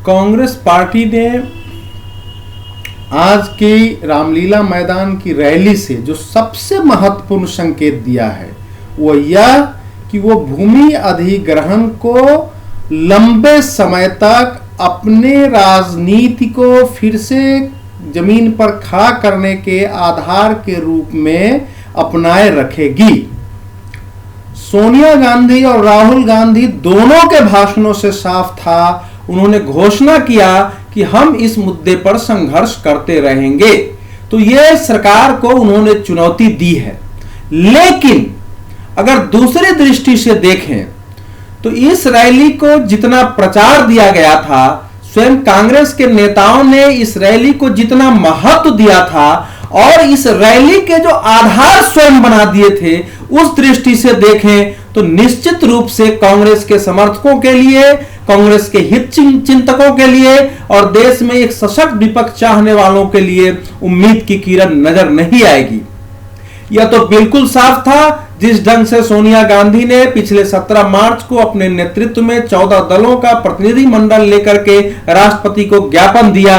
Congress party ने आज की रामलीला मैदान की रैली से जो सबसे महत्वपूर्ण संकेत दिया है वो यह कि वो भूमि अधिग्रहण को लंबे समय तक अपने राजनीति को फिर से जमीन पर खड़ा करने के आधार के रूप में अपनाए रखेगी। सोनिया गांधी और राहुल गांधी दोनों के भाषणों से साफ था, उन्होंने घोषणा किया कि हम इस मुद्दे पर संघर्ष करते रहेंगे। तो यह सरकार को उन्होंने चुनौती दी है। लेकिन अगर दूसरी दृष्टि से देखें तो इस रैली को जितना प्रचार दिया गया था, स्वयं कांग्रेस के नेताओं ने इस रैली को जितना महत्व दिया था और इस रैली के जो आधार स्वयं बना दिए थे, उस दृष्टि से देखें तो निश्चित रूप से कांग्रेस के समर्थकों के लिए, कांग्रेस के हित चिंतकों के लिए और देश में एक सशक्त विपक्ष चाहने वालों के लिए उम्मीद की किरण नजर नहीं आएगी। यह तो बिल्कुल साफ था जिस ढंग से सोनिया गांधी ने पिछले 17 मार्च को अपने नेतृत्व में 14 दलों का प्रतिनिधि मंडल लेकर के राष्ट्रपति को ज्ञापन दिया।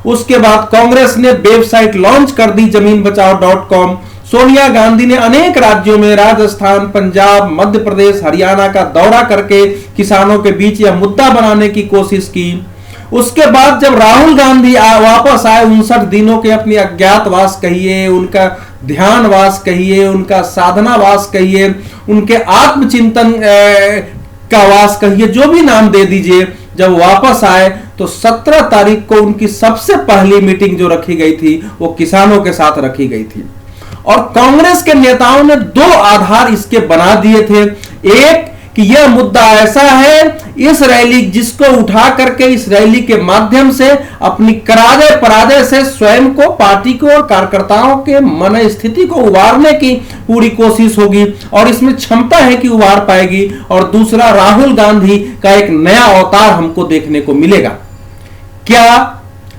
उसके बाद कांग्रेस ने वेबसाइट लॉन्च कर दी जमीनबचाओ.com। सोनिया गांधी ने अनेक राज्यों में राजस्थान, पंजाब, मध्य प्रदेश, हरियाणा का दौरा करके किसानों के बीच यह मुद्दा बनाने की कोशिश की। उसके बाद जब राहुल गांधी वापस आए 59 दिनों के अपनी अज्ञातवास कहिए, उनका ध्यानवास कहिए, उनका साधनावास कहिए, उनके आत्मचिंतन का वास कहिए, जो भी नाम दे दीजिए, जब वापस आए तो 17 तारीख को उनकी सबसे पहली मीटिंग जो रखी गई थी वो किसानों के साथ रखी गई थी। और कांग्रेस के नेताओं ने दो आधार इसके बना दिए थे। एक कि यह मुद्दा ऐसा है, इस रैली जिसको उठा करके इस रैली के माध्यम से अपनी करारे पराजय से स्वयं को, पार्टी को और कार्यकर्ताओं के मन स्थिति को उबारने की पूरी कोशिश होगी और इसमें क्षमता है कि उबार पाएगी। और दूसरा, राहुल गांधी का एक नया अवतार हमको देखने को मिलेगा। क्या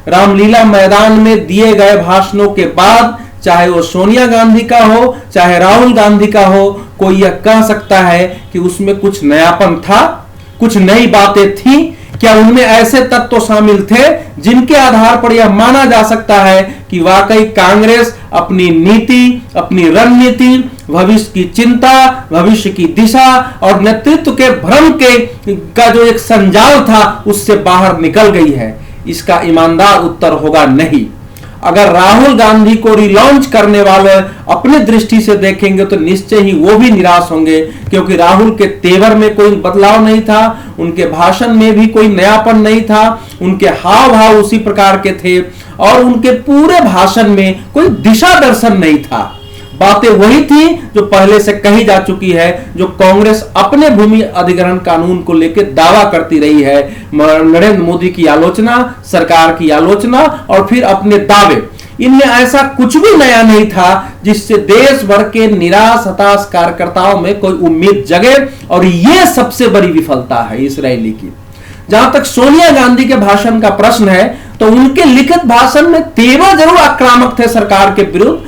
रामलीला मैदान में दिए गए भाषणों के बाद, चाहे वो सोनिया गांधी का हो चाहे राहुल गांधी का हो, कोई यह कह सकता है कि उसमें कुछ नयापन था, कुछ नई बातें थी? क्या उनमें ऐसे तत्व शामिल थे जिनके आधार पर यह माना जा सकता है कि वाकई कांग्रेस अपनी नीति, अपनी रणनीति, भविष्य की चिंता, भविष्य की दिशा और नेतृत्व के भ्रम का जो एक संजाल था उससे बाहर निकल गई है? इसका ईमानदार उत्तर होगा नहीं। अगर राहुल गांधी को रिलॉन्च करने वाले अपनी दृष्टि से देखेंगे तो निश्चय ही वो भी निराश होंगे, क्योंकि राहुल के तेवर में कोई बदलाव नहीं था, उनके भाषण में भी कोई नयापन नहीं था, उनके हाव भाव उसी प्रकार के थे और उनके पूरे भाषण में कोई दिशा दर्शन नहीं था। बातें वही थी जो पहले से कही जा चुकी है, जो कांग्रेस अपने भूमि अधिग्रहण कानून को लेकर दावा करती रही है। नरेंद्र मोदी की आलोचना, सरकार की आलोचना और फिर अपने दावे, इनमें ऐसा कुछ भी नया नहीं था जिससे देश भर के निराश हताश कार्यकर्ताओं में कोई उम्मीद जगे। और यह सबसे बड़ी विफलता है इस रैली की। जहां तक सोनिया गांधी के भाषण का प्रश्न है तो उनके लिखित भाषण में तेवर जरूर आक्रामक थे सरकार के विरुद्ध,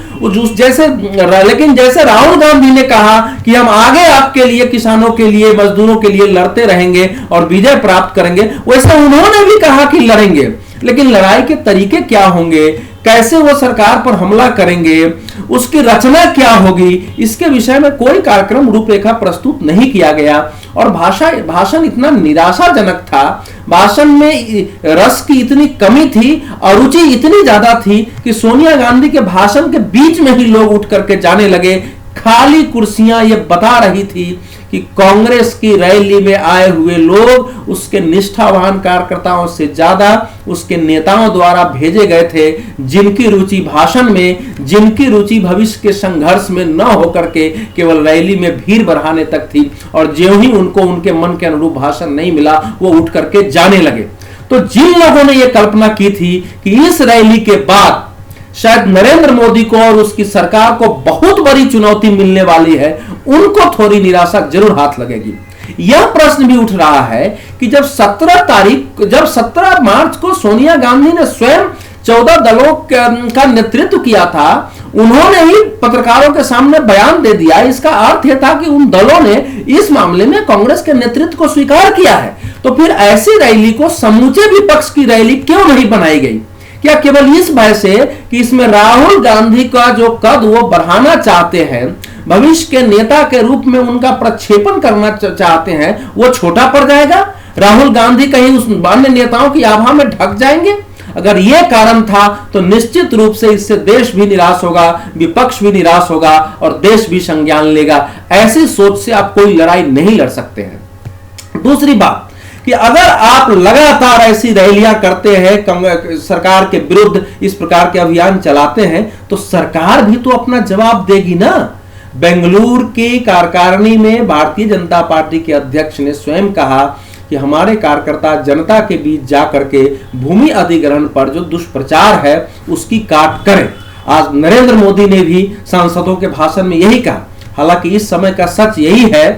लेकिन जैसे राहुल गांधी ने कहा कि हम आगे आपके लिए, किसानों के लिए, मजदूरों के लिए लड़ते रहेंगे और विजय प्राप्त करेंगे, वैसे उन्होंने भी कहा कि लड़ेंगे। लेकिन लड़ाई के तरीके क्या होंगे, कैसे वो सरकार पर हमला करेंगे, उसकी रचना क्या होगी, इसके विषय में कोई कार्यक्रम रूपरेखा प्रस्तुत नहीं किया गया। और भाषण इतना निराशाजनक था, भाषण में रस की इतनी कमी थी, अरुचि इतनी ज्यादा थी कि सोनिया गांधी के भाषण के बीच में ही लोग उठ करके जाने लगे। खाली कुर्सियां ये बता रही थी कि कांग्रेस की रैली में आए हुए लोग उसके निष्ठावान कार्यकर्ताओं से ज्यादा उसके नेताओं द्वारा भेजे गए थे, जिनकी रुचि भाषण में, जिनकी रुचि भविष्य के संघर्ष में न होकर के केवल रैली में भीड़ बढ़ाने तक थी। और ज्यों ही उनको उनके मन के अनुरूप भाषण नहीं मिला, वो उठ करके जाने लगे। तो जिन लोगों ने यह कल्पना की थी कि इस रैली के बाद शायद नरेंद्र मोदी को और उसकी सरकार को बहुत बड़ी चुनौती मिलने वाली है, उनको थोड़ी निराशा जरूर हाथ लगेगी। यह प्रश्न भी उठ रहा है कि जब 17 मार्च को सोनिया गांधी ने स्वयं 14 दलों का नेतृत्व किया था, उन्होंने ही पत्रकारों के सामने बयान दे दिया। इसका अर्थ यह था कि उन दलों ने इस मामले में कांग्रेस के नेतृत्व को स्वीकार किया है। तो फिर ऐसी रैली को समूचे विपक्ष की रैली क्यों नहीं बनाई गई? क्या केवल इस भय से कि इसमें राहुल गांधी का जो कद वो बढ़ाना चाहते हैं, भविष्य के नेता के रूप में उनका प्रक्षेपण करना चाहते हैं, वो छोटा पड़ जाएगा? राहुल गांधी कहीं उस अन्य नेताओं की आभा में ढक जाएंगे? अगर यह कारण था तो निश्चित रूप से इससे देश भी निराश होगा, विपक्ष भी निराश होगा और देश भी संज्ञान लेगा। ऐसी सोच से आप कोई लड़ाई नहीं लड़ सकते हैं। दूसरी बात कि अगर आप लगातार ऐसी रैलियां करते हैं, सरकार के विरुद्ध इस प्रकार के अभियान चलाते हैं, तो सरकार भी तो अपना जवाब देगी ना। बेंगलुरु की कार्यकारिणी में भारतीय जनता पार्टी के अध्यक्ष ने स्वयं कहा कि हमारे कार्यकर्ता जनता के बीच जाकर के भूमि अधिग्रहण पर जो दुष्प्रचार है उसकी काट करें। आज नरेंद्र मोदी ने भी सांसदों के भाषण में यही कहा। हालांकि इस समय का सच यही है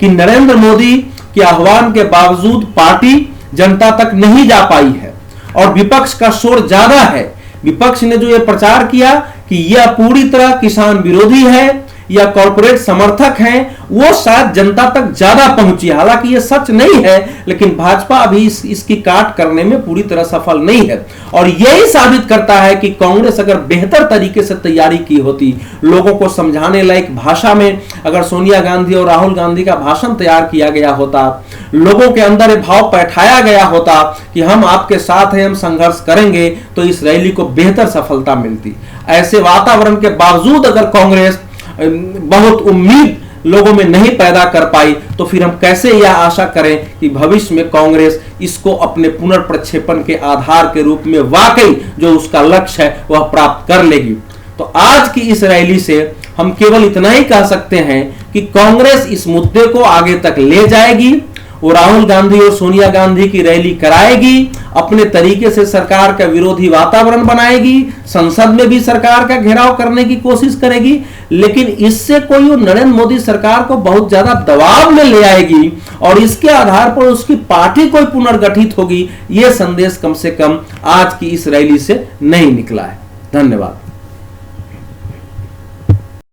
कि नरेंद्र मोदी के आह्वान के बावजूद पार्टी जनता तक नहीं जा पाई है और विपक्ष का शोर ज्यादा है। विपक्ष ने जो यह प्रचार किया कि यह पूरी तरह किसान विरोधी है या कॉर्पोरेट समर्थक हैं, वो शायद जनता तक ज्यादा पहुंची। हालांकि ये सच नहीं है, लेकिन भाजपा अभी इसकी काट करने में पूरी तरह सफल नहीं है। और यही साबित करता है कि कांग्रेस अगर बेहतर तरीके से तैयारी की होती, लोगों को समझाने लायक भाषा में अगर सोनिया गांधी और राहुल गांधी का भाषण तैयार किया गया होता, लोगों के अंदर ये भाव बैठाया गया होता कि हम आपके साथ हैं, हम संघर्ष करेंगे, तो इस रैली को बेहतर सफलता मिलती। ऐसे वातावरण के बावजूद अगर कांग्रेस बहुत उम्मीद लोगों में नहीं पैदा कर पाई, तो फिर हम कैसे यह आशा करें कि भविष्य में कांग्रेस इसको अपने पुनर्प्रक्षेपण के आधार के रूप में वाकई जो उसका लक्ष्य है वह प्राप्त कर लेगी। तो आज की इस रैली से हम केवल इतना ही कह सकते हैं कि कांग्रेस इस मुद्दे को आगे तक ले जाएगी। वो राहुल गांधी और सोनिया गांधी की रैली कराएगी, अपने तरीके से सरकार का विरोधी वातावरण बनाएगी, संसद में भी सरकार का घेराव करने की कोशिश करेगी, लेकिन इससे कोई नरेंद्र मोदी सरकार को बहुत ज्यादा दबाव में ले आएगी और इसके आधार पर उसकी पार्टी कोई पुनर्गठित होगी, यह संदेश कम से कम आज की इस रैली से नहीं निकला है। धन्यवाद।